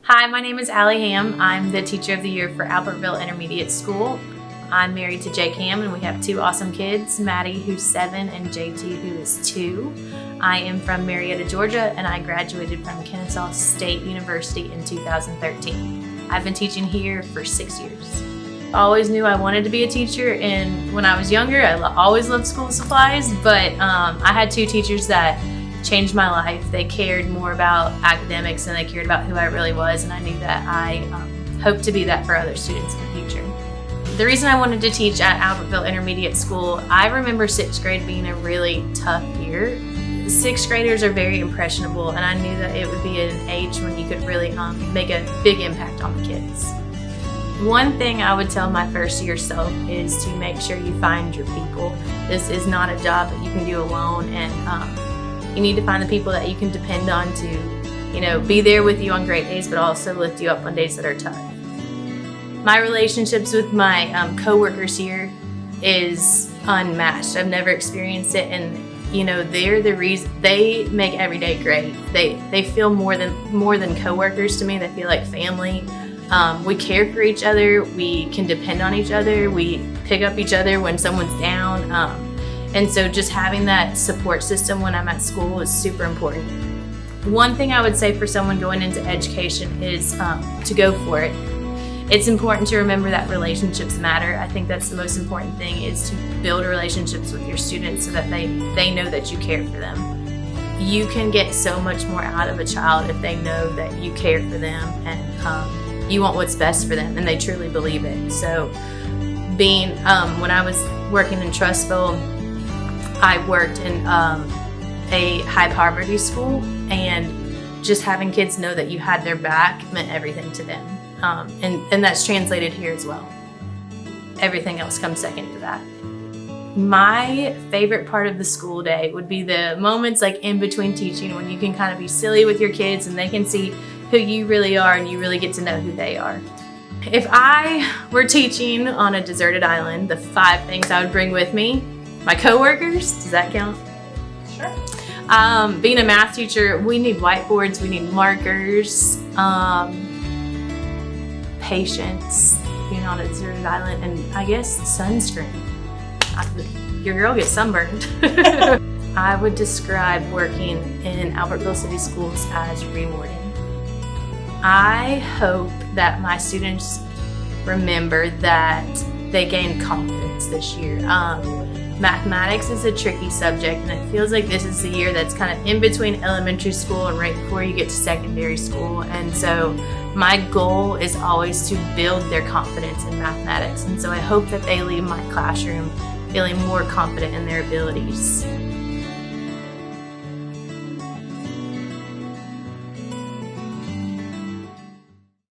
Hi, my name is Allie Ham. I'm the Teacher of the Year for Albertville Intermediate School. I'm married to Jake Ham and we have two awesome kids, Maddie who's 7 and JT who is 2. I am from Marietta, Georgia and I graduated from Kennesaw State University in 2013. I've been teaching here for 6 years. I always knew I wanted to be a teacher, and when I was younger I always loved school supplies, but I had two teachers that changed my life. They cared more about academics and they cared about who I really was, and I knew that I hope to be that for other students in the future. The reason I wanted to teach at Albertville Intermediate School, I remember 6th grade being a really tough year. 6th graders are very impressionable, and I knew that it would be an age when you could really make a big impact on the kids. One thing I would tell my first year self is to make sure you find your people. This is not a job that you can do alone, and you need to find the people that you can depend on to, be there with you on great days, but also lift you up on days that are tough. My relationships with my co-workers here is unmatched. I've never experienced it, and they're the reason. They make every day great. They feel more than co-workers to me. They feel like family. We care for each other. We can depend on each other. We pick up each other when someone's down. And so just having that support system when I'm at school is super important. One thing I would say for someone going into education is to go for it. It's important to remember that relationships matter. I think that's the most important thing, is to build relationships with your students so that they know that you care for them. You can get so much more out of a child if they know that you care for them and you want what's best for them, and they truly believe it. So when I was working in Trustville, I worked in a high poverty school, and just having kids know that you had their back meant everything to them. And that's translated here as well. Everything else comes second to that. My favorite part of the school day would be the moments like in between teaching, when you can kind of be silly with your kids and they can see who you really are and you really get to know who they are. If I were teaching on a deserted island, the 5 things I would bring with me: my coworkers, does that count? Sure. Being a math teacher, we need whiteboards, we need markers, patience, being on a deserted island, and I guess sunscreen. Your girl gets sunburned. I would describe working in Albertville City Schools as rewarding. I hope that my students remember that they gain confidence this year. Mathematics is a tricky subject, and it feels like this is the year that's kind of in between elementary school and right before you get to secondary school. And so my goal is always to build their confidence in mathematics. And so I hope that they leave my classroom feeling more confident in their abilities.